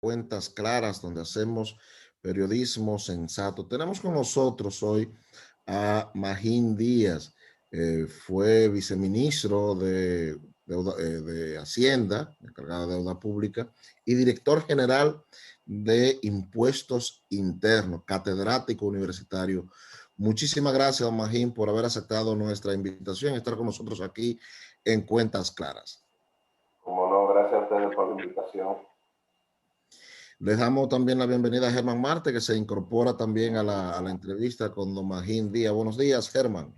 Cuentas Claras, donde hacemos periodismo sensato. Tenemos con nosotros hoy a Magín Díaz. Fue viceministro de Hacienda, encargado de deuda pública, y director general de Impuestos Internos, catedrático universitario. Muchísimas gracias, don Magín, por haber aceptado nuestra invitación y estar con nosotros aquí en Cuentas Claras. Como no, gracias a ustedes por la invitación. Les damos también la bienvenida a Germán Marte, que se incorpora también a la entrevista con don Magín Díaz. Buenos días, Germán.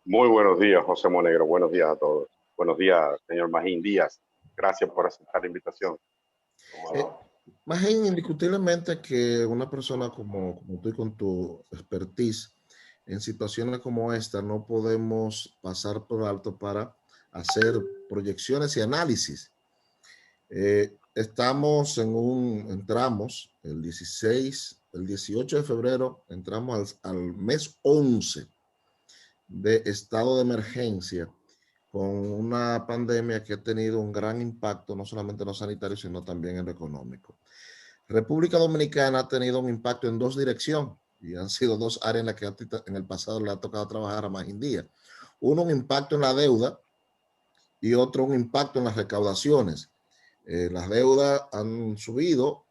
Muy buenos días, José Monegro. Buenos días a todos. Buenos días, señor Magín Díaz. Gracias por aceptar la invitación. Magín, indiscutiblemente que una persona como tú y con tu expertise en situaciones como esta no podemos pasar por alto para hacer proyecciones y análisis. Entramos el 18 de febrero, entramos al mes 11 de estado de emergencia con una pandemia que ha tenido un gran impacto, no solamente en lo sanitario, sino también en lo económico. República Dominicana ha tenido un impacto en dos direcciones y han sido dos áreas en las que en el pasado le ha tocado trabajar a Magín Díaz. Uno, un impacto en la deuda y otro, un impacto en las recaudaciones. Las deudas han subido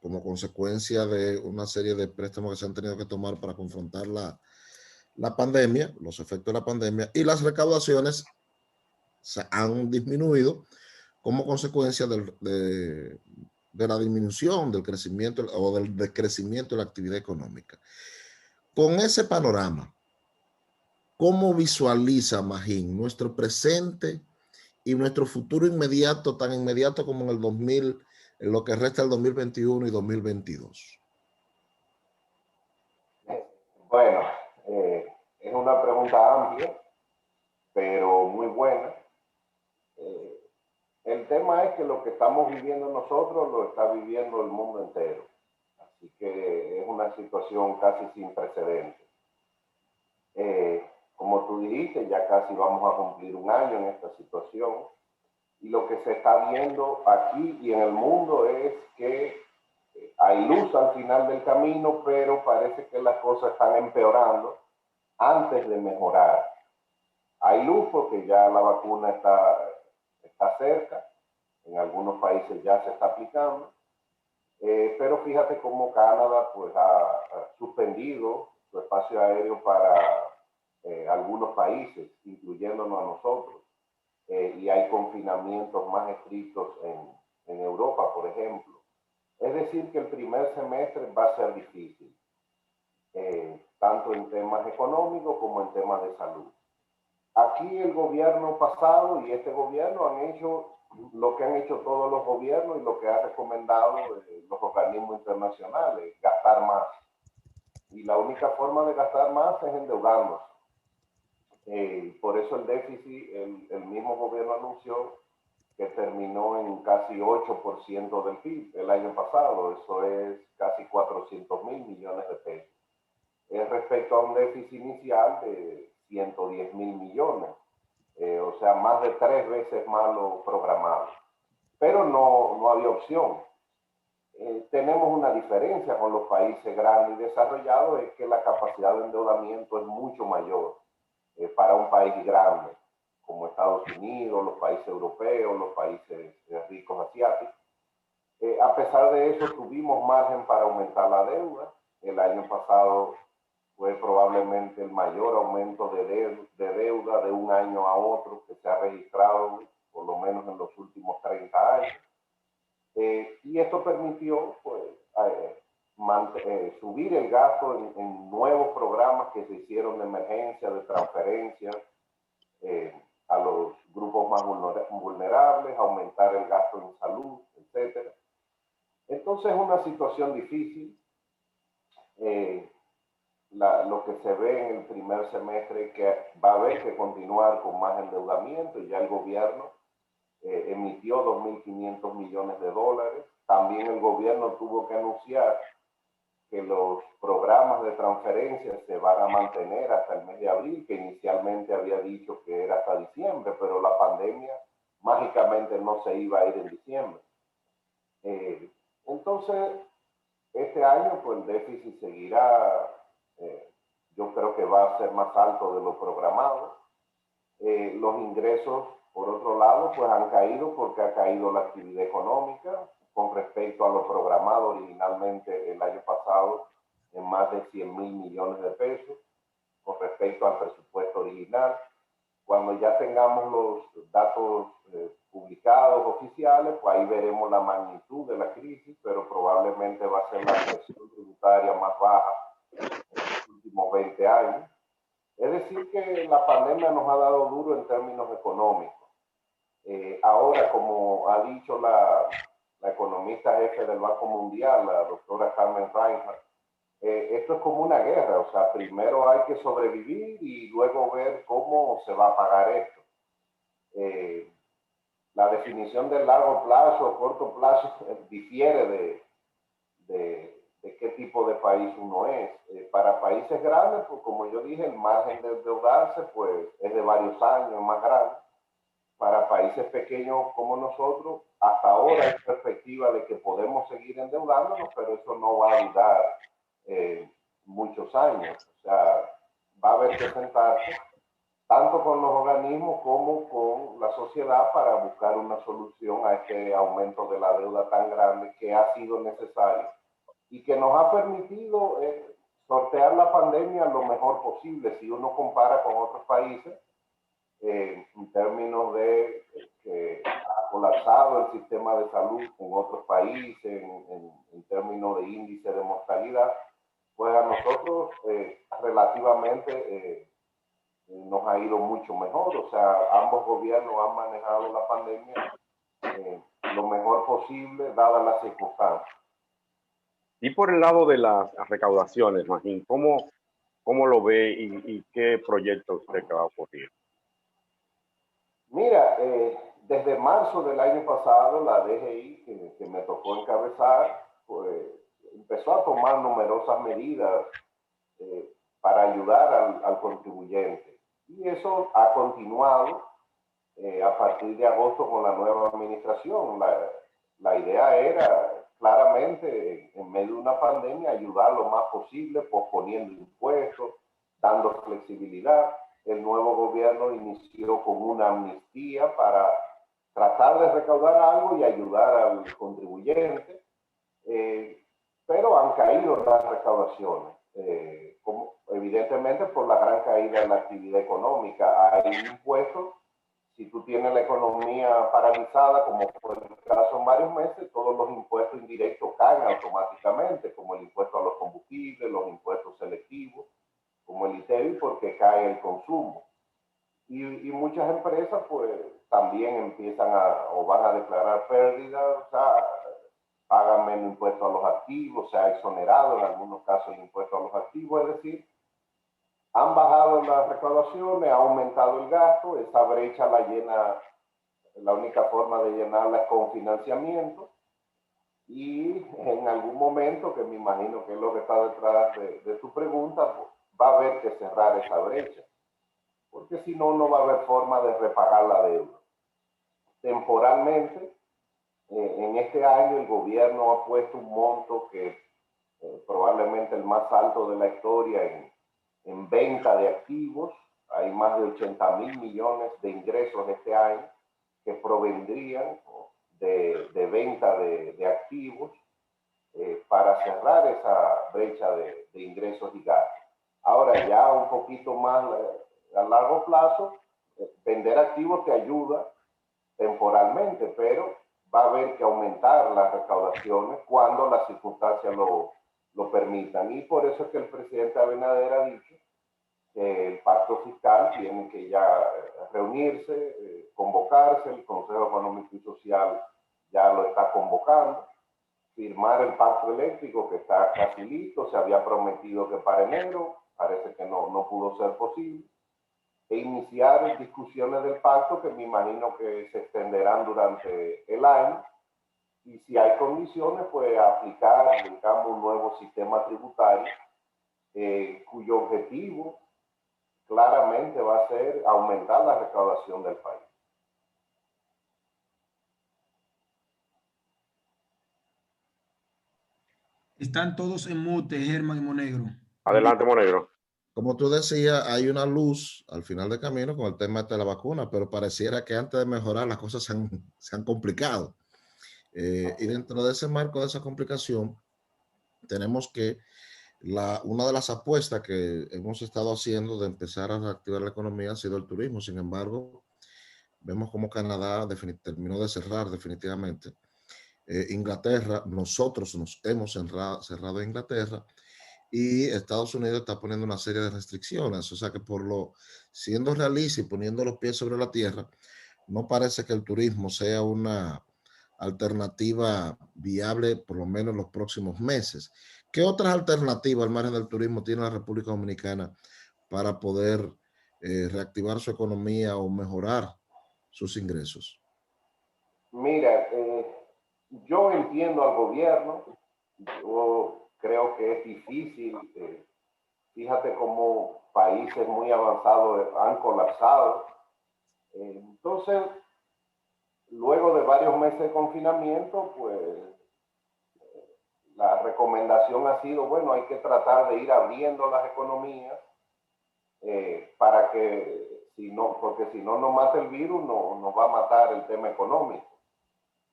como consecuencia de una serie de préstamos que se han tenido que tomar para confrontar la pandemia, los efectos de la pandemia, y las recaudaciones se han disminuido como consecuencia de la disminución del crecimiento o del decrecimiento de la actividad económica. Con ese panorama, ¿cómo visualiza Magín nuestro presente y nuestro futuro inmediato, tan inmediato como en el 2000, en lo que resta del 2021 y 2022? Bueno, es una pregunta amplia, pero muy buena. El tema es que lo que estamos viviendo nosotros lo está viviendo el mundo entero. Así que es una situación casi sin precedentes. Como tú dijiste, ya casi vamos a cumplir un año en esta situación. Y lo que se está viendo aquí y en el mundo es que hay luz al final del camino, pero parece que las cosas están empeorando antes de mejorar. Hay luz porque ya la vacuna está cerca, en algunos países ya se está aplicando, pero fíjate cómo Canadá pues, ha suspendido su espacio aéreo para algunos países, incluyéndonos a nosotros, y hay confinamientos más estrictos en Europa, por ejemplo. Es decir, que el primer semestre va a ser difícil, tanto en temas económicos como en temas de salud. Aquí el gobierno pasado y este gobierno han hecho lo que han hecho todos los gobiernos y lo que ha recomendado los organismos internacionales, gastar más. Y la única forma de gastar más es endeudarnos. Por eso el déficit, el mismo gobierno anunció que terminó en casi 8% del PIB el año pasado. Eso es casi 400 mil millones de pesos. Es respecto a un déficit inicial de 110 mil millones. O sea, más de 3 veces más lo programado. Pero no había opción. Tenemos una diferencia con los países grandes y desarrollados, es que la capacidad de endeudamiento es mucho mayor para un país grande, como Estados Unidos, los países europeos, los países ricos asiáticos. A pesar de eso, tuvimos margen para aumentar la deuda. El año pasado fue probablemente el mayor aumento de deuda de un año a otro que se ha registrado, por lo menos en los últimos 30 años. Y esto permitió pues, subir el gasto en nuevos programas que se hicieron de emergencia, de transferencias a los grupos más vulnerables, aumentar el gasto en salud, etc. Entonces es una situación difícil. Lo que se ve en el primer semestre que va a haber que continuar con más endeudamiento y ya el gobierno emitió 2.500 millones de dólares. También el gobierno tuvo que anunciar que los programas de transferencia se van a mantener hasta el mes de abril, que inicialmente había dicho que era hasta diciembre, pero la pandemia mágicamente no se iba a ir en diciembre. Entonces entonces, este año, pues el déficit seguirá, yo creo que va a ser más alto de lo programado. Los ingresos, por otro lado, pues han caído porque ha caído la actividad económica con respecto a lo programado originalmente el año pasado en más de 100.000 millones de pesos con respecto al presupuesto original. Cuando ya tengamos los datos publicados oficiales, pues ahí veremos la magnitud de la crisis, pero probablemente va a ser la presión tributaria más baja en los últimos 20 años. Es decir, que la pandemia nos ha dado duro en términos económicos. Ahora, como ha dicho la economista jefe del Banco Mundial, la doctora Carmen Reinhardt, esto es como una guerra, o sea, primero hay que sobrevivir y luego ver cómo se va a pagar esto. La definición de largo plazo o corto plazo difiere de qué tipo de país uno es. Para países grandes, pues como yo dije, el margen de endeudarse pues, es de varios años, más grande. Para países pequeños como nosotros, hasta ahora hay perspectiva de que podemos seguir endeudándonos, pero eso no va a durar muchos años. O sea, va a haber que sentarse tanto con los organismos como con la sociedad para buscar una solución a este aumento de la deuda tan grande que ha sido necesario y que nos ha permitido sortear la pandemia lo mejor posible. Si uno compara con otros países, en términos de que ha colapsado el sistema de salud en otros países, en términos de índice de mortalidad, pues a nosotros relativamente nos ha ido mucho mejor. O sea, ambos gobiernos han manejado la pandemia lo mejor posible, dadas las circunstancias. Y por el lado de las recaudaciones, Magín, ¿cómo lo ve y qué proyecto usted que va a ocurrir? Mira, desde marzo del año pasado, la DGI, que me tocó encabezar, pues empezó a tomar numerosas medidas para ayudar al contribuyente. Y eso ha continuado a partir de agosto con la nueva administración. La idea era claramente, en medio de una pandemia, ayudar lo más posible, posponiendo impuestos, dando flexibilidad. El nuevo gobierno inició con una amnistía para tratar de recaudar algo y ayudar al contribuyente, pero han caído las recaudaciones, evidentemente por la gran caída de la actividad económica. Hay impuestos, si tú tienes la economía paralizada, como fue el caso en varios meses, todos los impuestos indirectos caen automáticamente, como el impuesto a los combustibles, los impuestos selectivos, como el ITEVI, porque cae el consumo. Y muchas empresas pues también empiezan o van a declarar pérdidas, o sea, pagan menos impuestos a los activos, se ha exonerado en algunos casos el impuesto a los activos, es decir, han bajado las recaudaciones, ha aumentado el gasto, esa brecha la llena, la única forma de llenarla es con financiamiento, y en algún momento, que me imagino que es lo que está detrás de tu pregunta, pues, va a haber que cerrar esa brecha, porque si no, no va a haber forma de repagar la deuda. Temporalmente, en este año el gobierno ha puesto un monto que probablemente el más alto de la historia en venta de activos. Hay más de 80.000 millones de ingresos este año que provendrían de venta de activos para cerrar esa brecha de ingresos y gastos. Ahora ya un poquito más a largo plazo, vender activos te ayuda temporalmente, pero va a haber que aumentar las recaudaciones cuando las circunstancias lo permitan. Y por eso es que el presidente Abinader ha dicho que el pacto fiscal tiene que ya reunirse, convocarse, el Consejo Económico y Social ya lo está convocando, firmar el pacto eléctrico que está casi listo, se había prometido que para enero, parece que no pudo ser posible, e iniciar discusiones del pacto que me imagino que se extenderán durante el año, y si hay condiciones, pues aplicar, digamos, un nuevo sistema tributario cuyo objetivo claramente va a ser aumentar la recaudación del país. Están todos en mute, Germán y Monegro. Adelante, Monegro. Como tú decías, hay una luz al final del camino con el tema de la vacuna, pero pareciera que antes de mejorar las cosas se han complicado. Y dentro de ese marco de esa complicación, tenemos que una de las apuestas que hemos estado haciendo de empezar a reactivar la economía ha sido el turismo. Sin embargo, vemos como Canadá terminó de cerrar definitivamente. Inglaterra, nosotros nos hemos cerrado en Inglaterra, y Estados Unidos está poniendo una serie de restricciones. O sea que siendo realista y poniendo los pies sobre la tierra, no parece que el turismo sea una alternativa viable por lo menos en los próximos meses. ¿Qué otras alternativas al margen del turismo tiene la República Dominicana para poder reactivar su economía o mejorar sus ingresos? Mira, yo entiendo al gobierno, yo creo que es difícil, fíjate cómo países muy avanzados han colapsado. Entonces, luego de varios meses de confinamiento, pues la recomendación ha sido, bueno, hay que tratar de ir abriendo las economías para que, porque si no nos mata el virus, no nos va a matar el tema económico.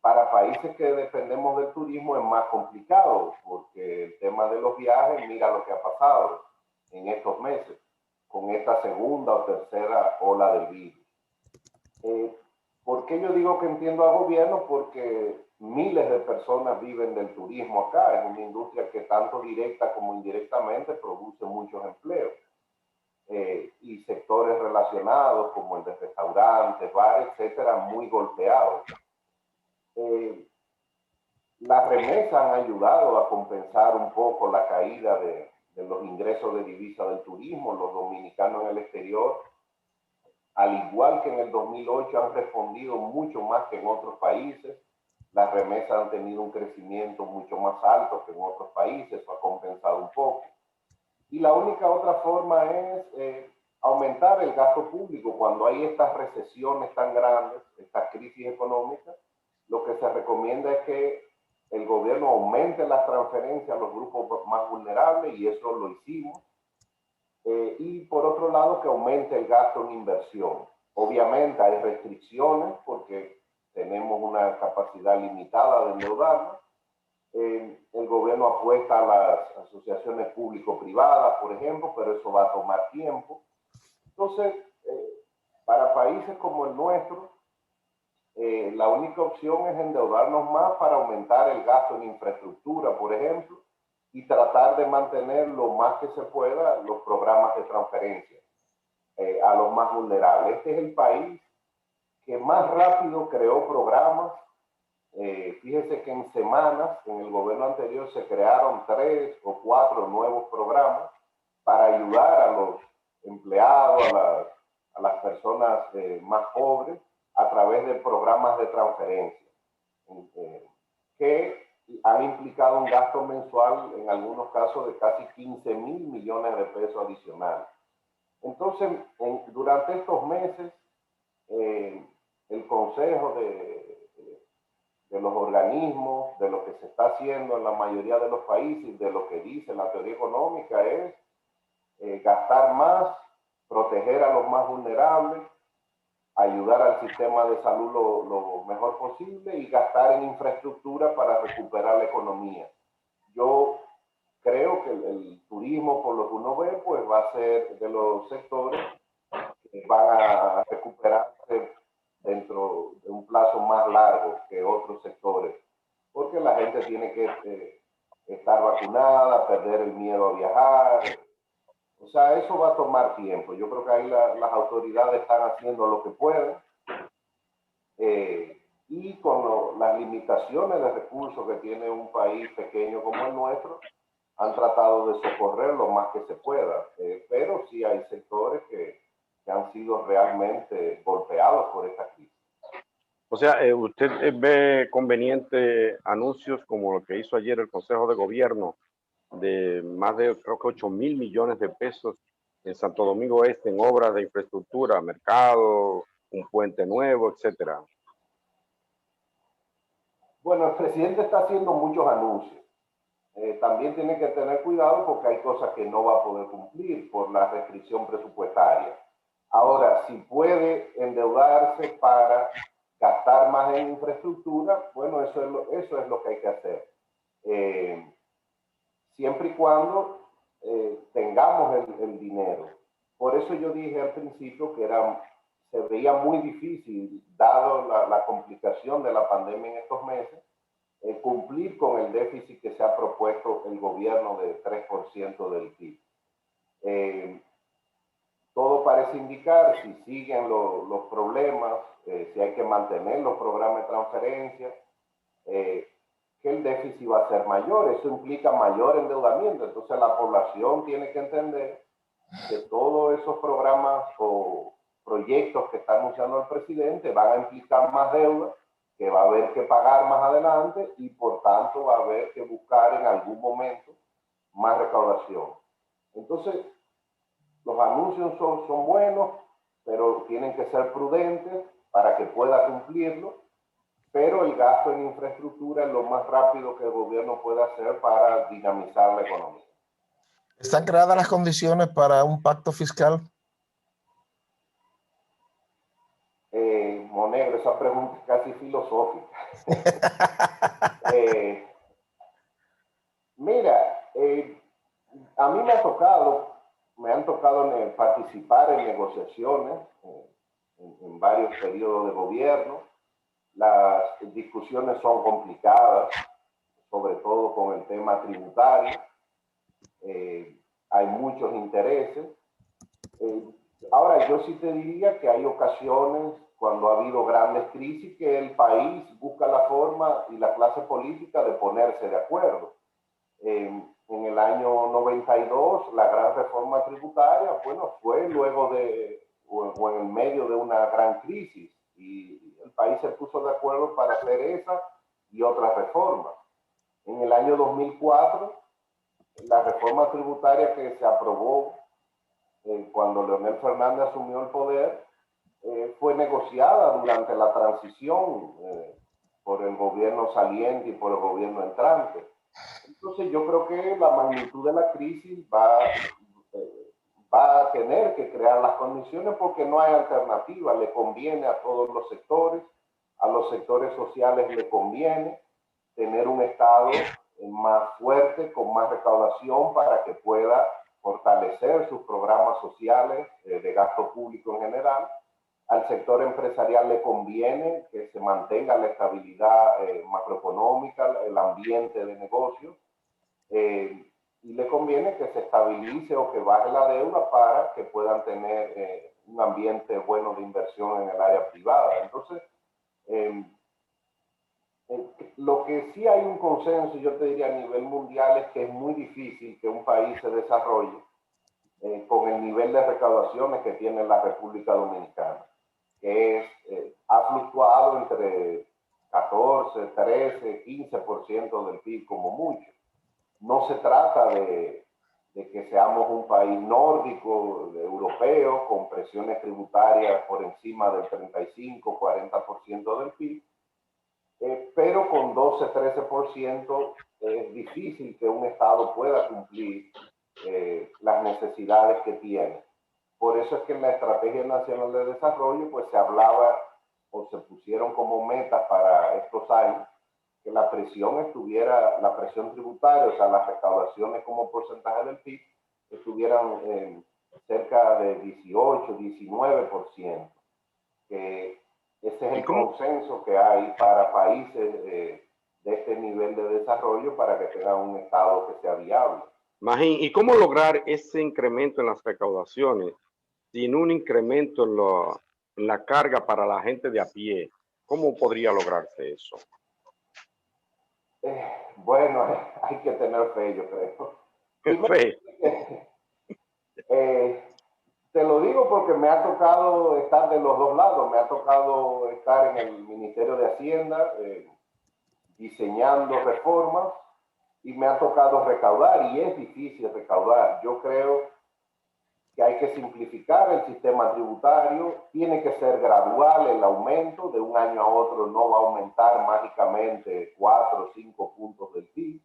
Para países que dependemos del turismo es más complicado, porque el tema de los viajes, mira lo que ha pasado en estos meses, con esta segunda o tercera ola del virus. ¿Por qué yo digo que entiendo al gobierno? Porque miles de personas viven del turismo acá. Es una industria que tanto directa como indirectamente produce muchos empleos. Y sectores relacionados como el de restaurantes, bares, etcétera, muy golpeados. Las remesas han ayudado a compensar un poco la caída de los ingresos de divisa del turismo. Los dominicanos en el exterior, al igual que en el 2008, han respondido mucho más que en otros países. Las remesas han tenido un crecimiento mucho más alto que en otros países, eso ha compensado un poco. Y la única otra forma es aumentar el gasto público. Cuando hay estas recesiones tan grandes, estas crisis económicas, lo que se recomienda es que el gobierno aumente las transferencias a los grupos más vulnerables, y eso lo hicimos. Y por otro lado, que aumente el gasto en inversión. Obviamente hay restricciones porque tenemos una capacidad limitada de endeudarnos. El gobierno apuesta a las asociaciones público-privadas, por ejemplo, pero eso va a tomar tiempo. Entonces, para países como el nuestro, la única opción es endeudarnos más para aumentar el gasto en infraestructura, por ejemplo, y tratar de mantener lo más que se pueda los programas de transferencia a los más vulnerables. Este es el país que más rápido creó programas. Fíjese que en semanas, en el gobierno anterior, se crearon 3 o 4 nuevos programas para ayudar a los empleados, a las personas más pobres, a través de programas de transferencia, que han implicado un gasto mensual, en algunos casos, de casi 15,000 millones de pesos adicionales. Entonces, durante estos meses, el Consejo de los organismos, de lo que se está haciendo en la mayoría de los países, de lo que dice la teoría económica, es gastar más, proteger a los más vulnerables, ayudar al sistema de salud lo mejor posible y gastar en infraestructura para recuperar la economía. Yo creo que el turismo, por lo que uno ve, pues va a ser de los sectores que van a recuperarse dentro de un plazo más largo que otros sectores, porque la gente tiene que estar vacunada, perder el miedo a viajar. O sea, eso va a tomar tiempo. Yo creo que ahí las autoridades están haciendo lo que pueden, y con las limitaciones de recursos que tiene un país pequeño como el nuestro, han tratado de socorrer lo más que se pueda. Pero sí hay sectores que han sido realmente golpeados por esta crisis. O sea, ¿usted ve conveniente anuncios como lo que hizo ayer el Consejo de Gobierno de más de, creo que 8,000 millones de pesos en Santo Domingo Este en obras de infraestructura, mercado, un puente nuevo, etcétera? Bueno, el presidente está haciendo muchos anuncios. también tiene que tener cuidado porque hay cosas que no va a poder cumplir por la restricción presupuestaria. Ahora, si puede endeudarse para gastar más en infraestructura, bueno, eso es lo que hay que hacer. Siempre y cuando tengamos el dinero. Por eso yo dije al principio que se veía muy difícil, dado la complicación de la pandemia en estos meses, cumplir con el déficit que se ha propuesto el gobierno de 3% del PIB. Todo parece indicar, si siguen los problemas, si hay que mantener los programas de transferencia, que el déficit va a ser mayor. Eso implica mayor endeudamiento. Entonces la población tiene que entender que todos esos programas o proyectos que está anunciando el presidente van a implicar más deuda, que va a haber que pagar más adelante y por tanto va a haber que buscar en algún momento más recaudación. Entonces, los anuncios son buenos, pero tienen que ser prudentes para que pueda cumplirlo, pero el gasto en infraestructura es lo más rápido que el gobierno puede hacer para dinamizar la economía. ¿Están creadas las condiciones para un pacto fiscal? Monegro, esa pregunta es casi filosófica. Mira, a mí me han tocado participar en negociaciones en varios periodos de gobierno. Las discusiones son complicadas, sobre todo con el tema tributario. Hay muchos intereses. Ahora, yo sí te diría que hay ocasiones cuando ha habido grandes crisis que el país busca la forma y la clase política de ponerse de acuerdo. En el año 92, la gran reforma tributaria, bueno, fue luego o en el medio de una gran crisis y el país se puso de acuerdo para hacer esa y otras reformas. En el año 2004, la reforma tributaria que se aprobó cuando Leonel Fernández asumió el poder, fue negociada durante la transición por el gobierno saliente y por el gobierno entrante. Entonces yo creo que la magnitud de la crisis va a tener que crear las condiciones porque no hay alternativa. Le conviene a todos los sectores, a los sectores sociales le conviene tener un Estado más fuerte, con más recaudación para que pueda fortalecer sus programas sociales de gasto público en general. Al sector empresarial le conviene que se mantenga la estabilidad macroeconómica, el ambiente de negocio, y le conviene que se estabilice o que baje la deuda para que puedan tener un ambiente bueno de inversión en el área privada. Entonces, lo que sí hay un consenso, yo te diría a nivel mundial, es que es muy difícil que un país se desarrolle con el nivel de recaudaciones que tiene la República Dominicana, que ha fluctuado entre 14, 13, 15% del PIB como mucho. No se trata de que seamos un país nórdico, europeo, con presiones tributarias por encima del 35, 40% del PIB, pero con 12, 13% es difícil que un Estado pueda cumplir las necesidades que tiene. Por eso es que en la Estrategia Nacional de Desarrollo pues se hablaba o se pusieron como metas para estos años que la presión tributaria, o sea, las recaudaciones como porcentaje del PIB, estuvieran cerca de 18, 19%, que ese es el consenso que hay para países de este nivel de desarrollo para que tengan un Estado que sea viable. Magín, ¿y cómo lograr ese incremento en las recaudaciones sin un incremento en la carga para la gente de a pie? ¿Cómo podría lograrse eso? Bueno, hay que tener fe, yo creo. Fe. Te lo digo porque me ha tocado estar de los dos lados. Me ha tocado estar en el Ministerio de Hacienda diseñando reformas y me ha tocado recaudar y es difícil recaudar. Yo creo que hay que simplificar el sistema tributario, tiene que ser gradual el aumento, de un año a otro no va a aumentar mágicamente 4 o 5 puntos del PIB.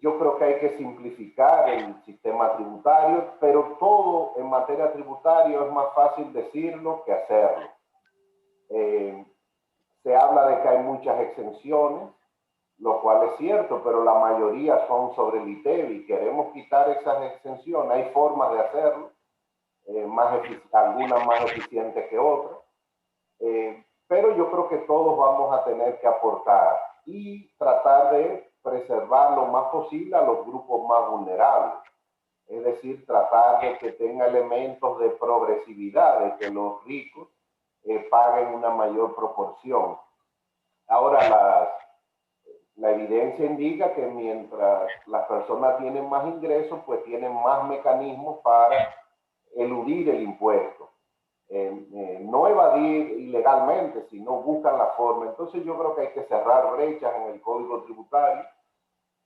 yo creo que hay que simplificar el sistema tributario, pero todo en materia tributaria es más fácil decirlo que hacerlo. Se habla de que hay muchas exenciones, lo cual es cierto, pero la mayoría son sobre el ITEVI. Queremos quitar esas exenciones, hay formas de hacerlo, algunas más eficientes que otras, pero yo creo que todos vamos a tener que aportar y tratar de preservar lo más posible a los grupos más vulnerables. Es decir, tratar de que tenga elementos de progresividad, de que los ricos paguen una mayor proporción. Ahora, la evidencia indica que mientras las personas tienen más ingresos, pues tienen más mecanismos para eludir el impuesto. No evadir ilegalmente, sino buscan la forma. Entonces yo creo que hay que cerrar brechas en el Código Tributario.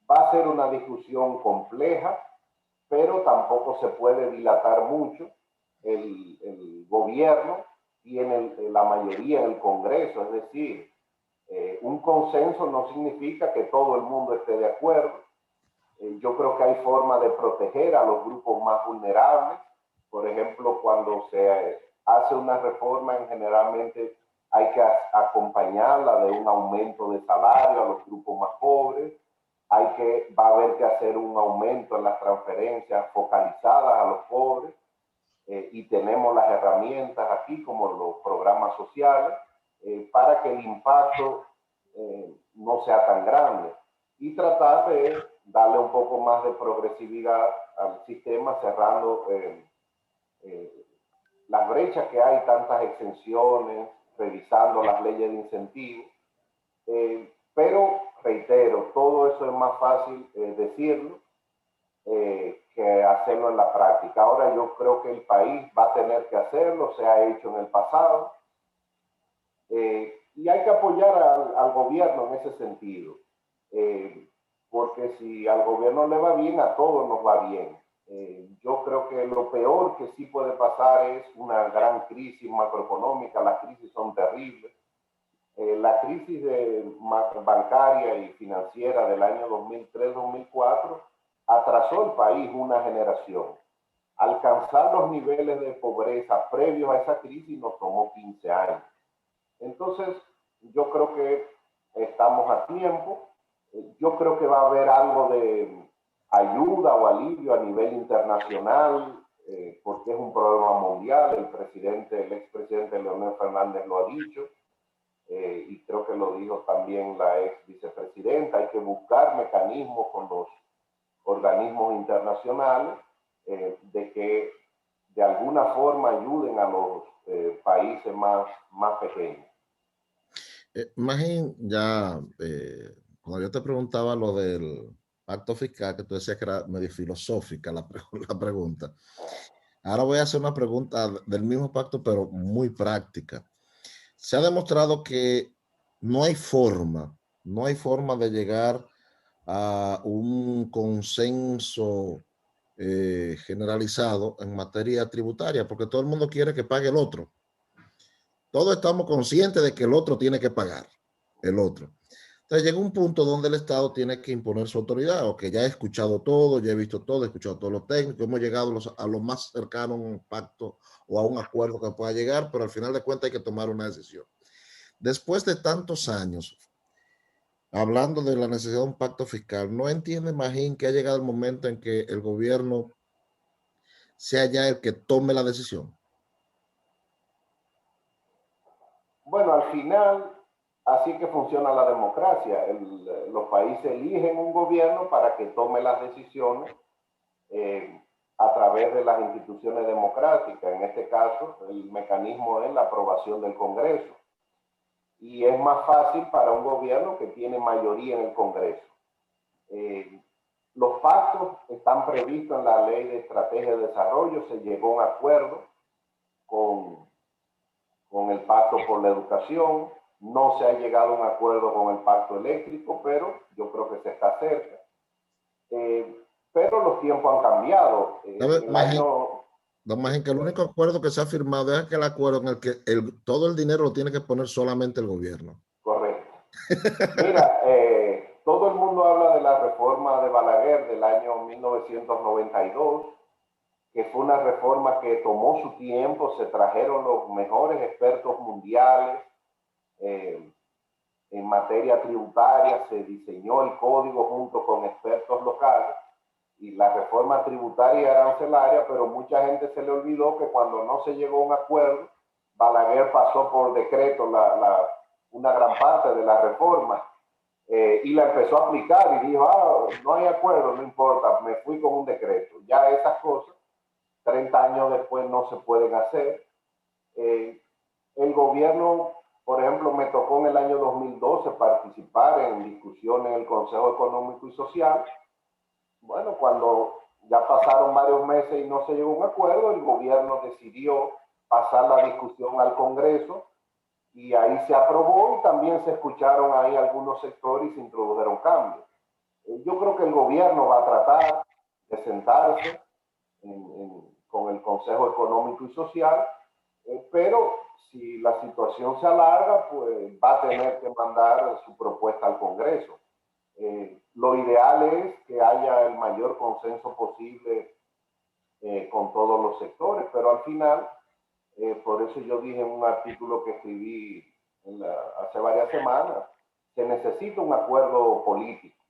Va a ser una discusión compleja, pero tampoco se puede dilatar mucho. El gobierno tiene la mayoría en el Congreso, es decir, un consenso no significa que todo el mundo esté de acuerdo. Yo creo que hay forma de proteger a los grupos más vulnerables. Por ejemplo, cuando se hace una reforma, generalmente hay que acompañarla de un aumento de salario a los grupos más pobres. Va a haber que hacer un aumento en las transferencias focalizadas a los pobres. Y tenemos las herramientas aquí, como los programas sociales, para que el impacto no sea tan grande, y tratar de darle un poco más de progresividad al sistema, cerrando las brechas que hay, tantas exenciones, revisando las leyes de incentivos. Pero reitero, todo eso es más fácil decirlo que hacerlo en la práctica. Ahora yo creo que el país va a tener que hacerlo, se ha hecho en el pasado, y hay que apoyar al gobierno en ese sentido, porque si al gobierno le va bien, a todos nos va bien. Yo creo que lo peor que sí puede pasar es una gran crisis macroeconómica. Las crisis son terribles. La crisis bancaria y financiera del año 2003-2004 atrasó el país una generación. Alcanzar los niveles de pobreza previos a esa crisis nos tomó 15 años. Entonces, yo creo que estamos a tiempo. Yo creo que va a haber algo de ayuda o alivio a nivel internacional, porque es un problema mundial. El expresidente Leonel Fernández lo ha dicho, y creo que lo dijo también la ex vicepresidenta. Hay que buscar mecanismos con los organismos internacionales de que de alguna forma ayuden a los países más pequeños. Magín, ya cuando yo te preguntaba lo del pacto fiscal, que tú decías que era medio filosófica la pregunta, ahora voy a hacer una pregunta del mismo pacto, pero muy práctica. Se ha demostrado que no hay forma de llegar a un consenso generalizado en materia tributaria, porque todo el mundo quiere que pague el otro. Todos estamos conscientes de que el otro tiene que pagar, el otro. Entonces llega un punto donde el Estado tiene que imponer su autoridad, o que ya he escuchado todo, ya he visto todo, he escuchado todos los técnicos, hemos llegado a lo más cercano a un pacto o a un acuerdo que pueda llegar, pero al final de cuentas hay que tomar una decisión. Después de tantos años, hablando de la necesidad de un pacto fiscal, ¿no entiende, Magín, que ha llegado el momento en que el gobierno sea ya el que tome la decisión? Bueno, al final, así que funciona la democracia. Los países eligen un gobierno para que tome las decisiones a través de las instituciones democráticas. En este caso, el mecanismo es la aprobación del Congreso. Y es más fácil para un gobierno que tiene mayoría en el Congreso. Los pactos están previstos en la Ley de Estrategia de Desarrollo. Se llegó a un acuerdo con el Pacto por la Educación. No se ha llegado a un acuerdo con el Pacto Eléctrico, pero yo creo que se está cerca. Pero los tiempos han cambiado. Don Magín, que el único acuerdo que se ha firmado es aquel acuerdo en el que todo el dinero lo tiene que poner solamente el gobierno. Correcto. Mira, todo el mundo habla de la la reforma de Balaguer del año 1992, que fue una reforma que tomó su tiempo, se trajeron los mejores expertos mundiales en materia tributaria, se diseñó el código junto con expertos locales y la reforma tributaria y arancelaria, pero mucha gente se le olvidó que cuando no se llegó a un acuerdo, Balaguer pasó por decreto una gran parte de la reforma y la empezó a aplicar y dijo, no hay acuerdo, no importa, me fui con un decreto. Ya esas cosas, 30 años después, no se pueden hacer. El gobierno, por ejemplo, me tocó en el año 2012 participar en discusiones en el Consejo Económico y Social. Bueno, cuando ya pasaron varios meses y no se llegó a un acuerdo, el gobierno decidió pasar la discusión al Congreso y ahí se aprobó y también se escucharon ahí algunos sectores y se introdujeron cambios. Yo creo que el gobierno va a tratar de sentarse con el Consejo Económico y Social, pero si la situación se alarga, pues va a tener que mandar su propuesta al Congreso. Lo ideal es que haya el mayor consenso posible con todos los sectores, pero al final, por eso yo dije en un artículo que escribí hace varias semanas, se necesita un acuerdo político,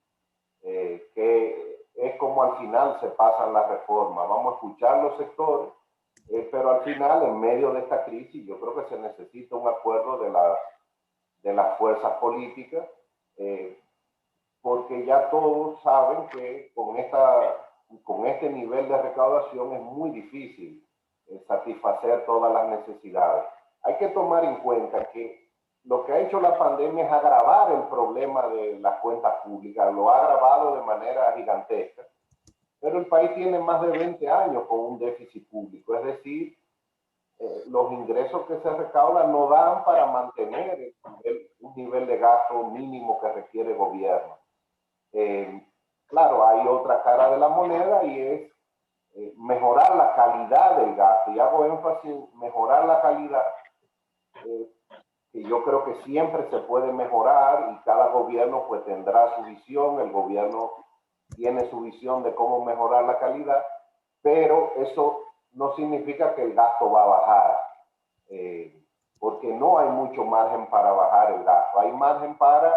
que es como al final se pasan las reformas. Vamos a escuchar los sectores, pero al final, en medio de esta crisis, yo creo que se necesita un acuerdo de las fuerzas políticas, porque ya todos saben que con este nivel de recaudación es muy difícil satisfacer todas las necesidades. Hay que tomar en cuenta que lo que ha hecho la pandemia es agravar el problema de las cuentas públicas, lo ha agravado de manera gigantesca, pero el país tiene más de 20 años con un déficit público, es decir, los ingresos que se recaudan no dan para mantener un nivel de gasto mínimo que requiere el gobierno. Claro, hay otra cara de la moneda y es mejorar la calidad del gasto, y hago énfasis en mejorar la calidad, que yo creo que siempre se puede mejorar y cada gobierno pues tendrá su visión, el gobierno tiene su visión de cómo mejorar la calidad, pero eso no significa que el gasto va a bajar, porque no hay mucho margen para bajar el gasto, hay margen para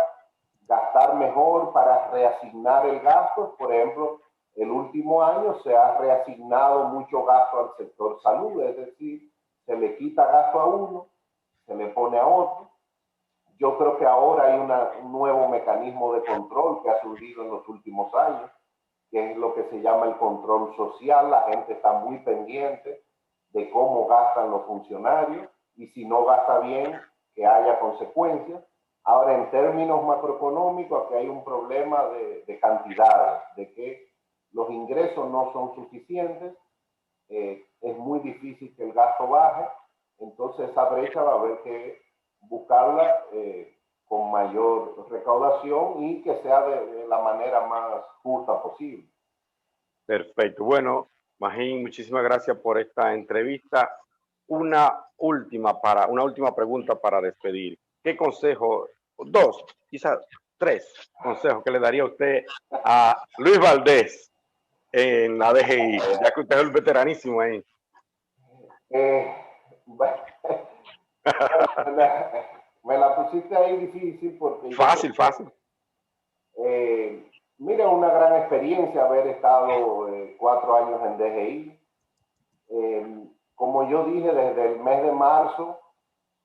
gastar mejor, para reasignar el gasto. Por ejemplo, el último año se ha reasignado mucho gasto al sector salud, es decir, se le quita gasto a uno, se le pone a otro. Yo creo que ahora hay un nuevo mecanismo de control que ha surgido en los últimos años, que es lo que se llama el control social. La gente está muy pendiente de cómo gastan los funcionarios y si no gasta bien, que haya consecuencias. Ahora, en términos macroeconómicos, aquí hay un problema de cantidades, de que los ingresos no son suficientes, es muy difícil que el gasto baje, entonces esa brecha va a haber que buscarla con mayor recaudación y que sea de la manera más justa posible. Perfecto. Bueno, Magín, muchísimas gracias por esta entrevista. Una última pregunta para despedir. ¿Qué consejo, dos, quizás tres consejos que le daría usted a Luis Valdés en la DGI, ya que usted es el veteranísimo ahí? Me la pusiste ahí difícil porque... Fácil. Mira, una gran experiencia haber estado 4 años en DGI. Como yo dije, desde el mes de marzo,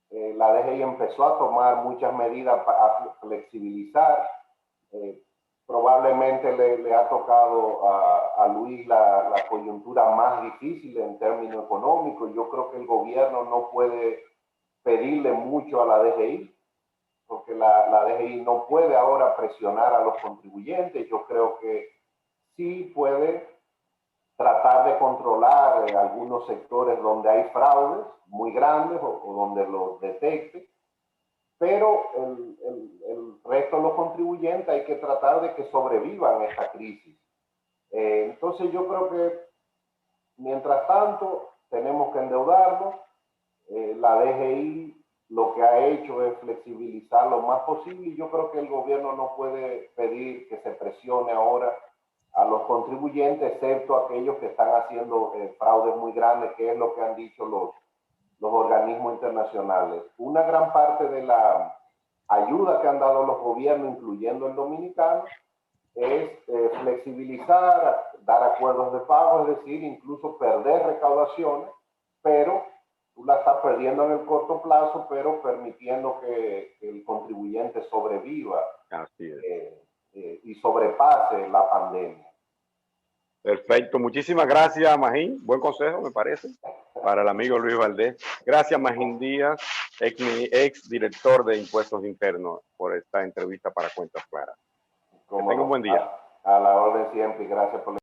la DGI empezó a tomar muchas medidas para flexibilizar. Probablemente le ha tocado a Luis la coyuntura más difícil en términos económicos. Yo creo que el gobierno no puede pedirle mucho a la DGI, porque la DGI no puede ahora presionar a los contribuyentes. Yo creo que sí puede tratar de controlar algunos sectores donde hay fraudes muy grandes o donde los detecte, pero el resto de los contribuyentes hay que tratar de que sobrevivan esta crisis. Entonces yo creo que mientras tanto tenemos que endeudarnos. La DGI lo que ha hecho es flexibilizar lo más posible y yo creo que el gobierno no puede pedir que se presione ahora a los contribuyentes, excepto aquellos que están haciendo fraudes muy grandes, que es lo que han dicho los organismos internacionales. Una gran parte de la ayuda que han dado los gobiernos, incluyendo el dominicano, es flexibilizar, dar acuerdos de pago, es decir, incluso perder recaudaciones, pero tú la estás perdiendo en el corto plazo, pero permitiendo que el contribuyente sobreviva. Así es. Y sobrepase la pandemia. Perfecto, muchísimas gracias, Magín. Buen consejo, me parece, para el amigo Luis Valdés. Gracias, Magín Díaz, ex director de Impuestos Internos, por esta entrevista para Cuentas Claras. Que tenga un buen día. A la orden siempre y gracias por la